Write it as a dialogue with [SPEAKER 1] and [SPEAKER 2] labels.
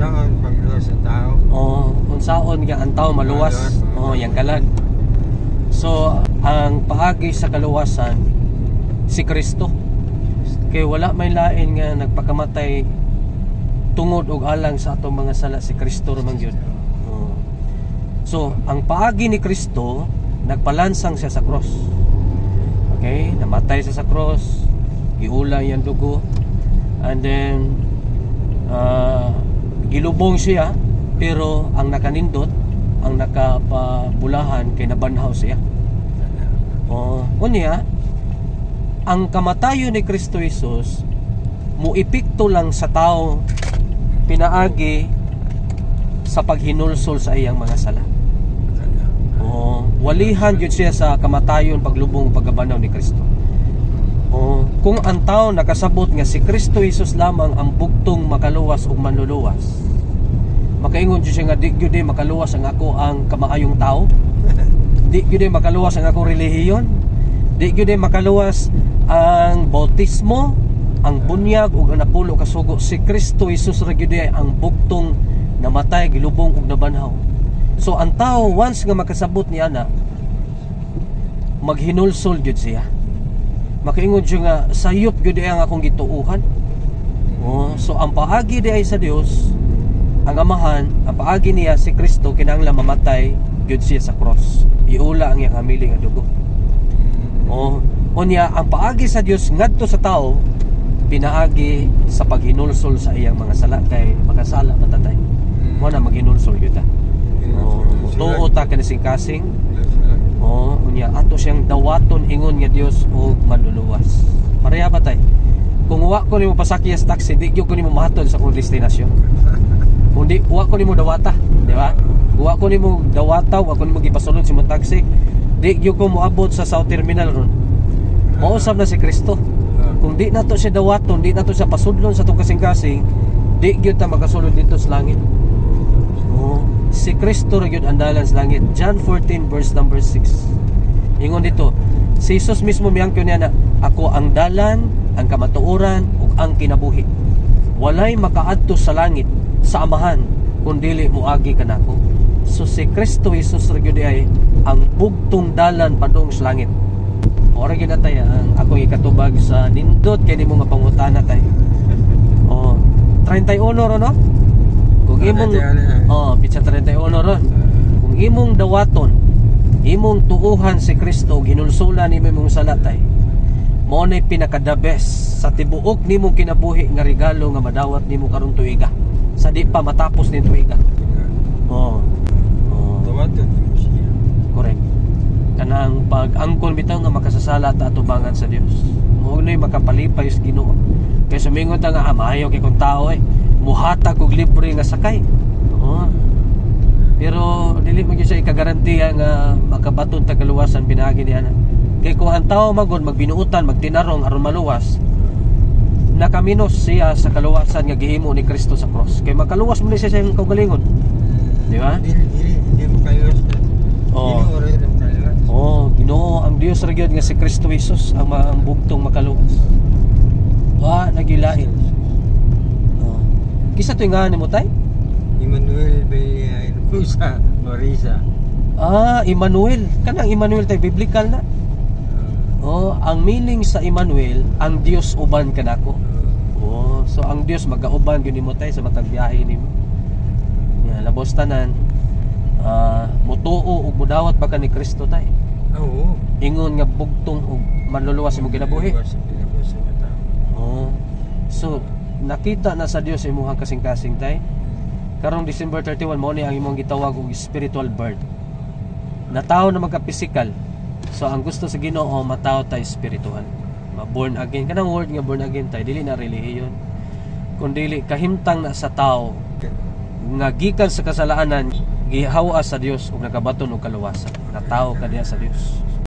[SPEAKER 1] Unsaon pagluwas sa tao?
[SPEAKER 2] Unsaon nga ang tao maluwas. Yang kalag. So ang paagi sa kaluwasan si Kristo. Kay wala may lain nga nagpakamatay tungod og alang sa atong mga sala, si Kristo ra man gyud. So ang paagi ni Kristo, nagpalansang siya sa cross. Okay, namatay siya sa cross, giula yang dugo, and then gilubong siya, pero ang nakanindot, ang nakapabulahan kay nabanhaw siya. Unya ang kamatayon ni Kristo Jesus muipikto lang sa tao pinaagi sa paghinulsol sa iyang mga sala. Walihan yun siya sa kamatayon, paglubong, paggabanaw ni Kristo. Kung ang tao nakasabot nga si Kristo Jesus lamang ang bugtong makaluwas o manluluwas, makaingon siya nga di gyud makaluwas ang ako ang kamaayong tao, di gyud makaluwas ang akong relihiyon, di gyud makaluwas ang bautismo, ang bunyag ug ang napulo kasugo. Si Kristo Jesus ra gyud ang bugtong namatay, gilubong ug nabanhaw. So ang tao once nga makasabot niya na, maghinulsol gyud siya, makaingon siya nga sayop gyud ang akong gituuhan. So ang paagi di ay sa Dios, ang Amahan, ang paagi niya si Kristo kinahanglan mamatay gyud siya sa cross, iula ang iyang hamili nga dugo. Unya ang paagi sa Dios ngadto sa tao, pinaagi sa paghinulsol sa iyang mga sala, kay makasala matatay mo na maghinulsol gyud ta. Tuo ta kanising kasing. Unya ato siyang dawaton ingon nga Dios og manluluwas. Pareha ba tay? Kung wa ko nimo pasakya sa taxi, di gyud ko nimo mahatod sa akong destinasyon. Kundi wa ko nimo dawata, di ba? Wa ko nimo dawata, wa ko nimo gipasulod sa imong taxi, di gyud ko moabot sa South Terminal ron. Mausab na si Kristo. Kung di nato siya dawaton, di nato siya pasudlon sa itong kasing-kasing, di gyud ta makasulod dito sa langit. Si Kristo ra gyud ang dalan sa langit. John 14 verse number 6. Ingon dito, si Jesus mismo miyangkon niya na, ako ang dalan, ang kamatuoran ug ang kinabuhi. Walay makaadto sa langit sa Amahan kundili moagi kanako. So si Kristo Jesus ra gyud ay ang bugtong dalan padung sa langit. Ora gyud natay ang akong ikatubag sa nindot kay nimo mapangutana tay. 31 ro no? Kung imong pitsa 31 ron. Kung imong dawaton, imong tuuhan si Kristo, ginulsulan nimo imong salatay, mao nay pinaka-the best sa tibuok nimong kinabuhi nga regalo nga madawat nimo karong tuiga. Sa di pa matapos ning tuiga.
[SPEAKER 1] Dawaton siya.
[SPEAKER 2] Correct. Kanang pag-angkon bitaw nga makasasala ta atubangan sa Dios. Mao nay makapalipay sa Ginoo. Kay sumingon ta nga maayo kay kun tao muhatag og libre nga sakay. Pero dili mo gyud siya ikagarantiya nga makabaton ta kaluwasan pinaagi niya na. Kay kung ang tao magod magbinuutan, magtinarong aron maluwas, nakaminos siya sa kaluwasan nga gihimo ni Kristo sa cross. Kay makaluwas mo ni siya sa iyang kaugalingon. Di ba?
[SPEAKER 1] Hindi mo kaluwas.
[SPEAKER 2] Ginoo ang Dios ra gyud nga si Kristo Jesus ang bugtong makaluwas. Wa nagilain. Kisa to nga nimo tay?
[SPEAKER 1] Emmanuel bay Pusa, Marisa.
[SPEAKER 2] Emmanuel. Kanang Emmanuel tay biblical na. Ang meaning sa Emmanuel, ang Dios uban kanako. So ang Dios magauban gyud nimo tay sa matag biyahe nimo. Ya, labos tanan. Mutuo ug mudawat pa ka ni Kristo tay. Ingon nga bugtong ug manluluwas imong kinabuhi. So nakita na sa Dios imong kasing-kasing tay. Karong December 31 mo ni ang imong gitawag og spiritual birth. Na tao na magka-physical. So ang gusto sa Ginoo mataw tay spiritual. Ma-born again. Kanang word nga born again tay dili na relihiyon. Kundi kahimtang na sa tao nga gikan sa kasalaanan gihawa sa Dios ug nakabaton og kaluwasan. Na tao ka diha sa Dios.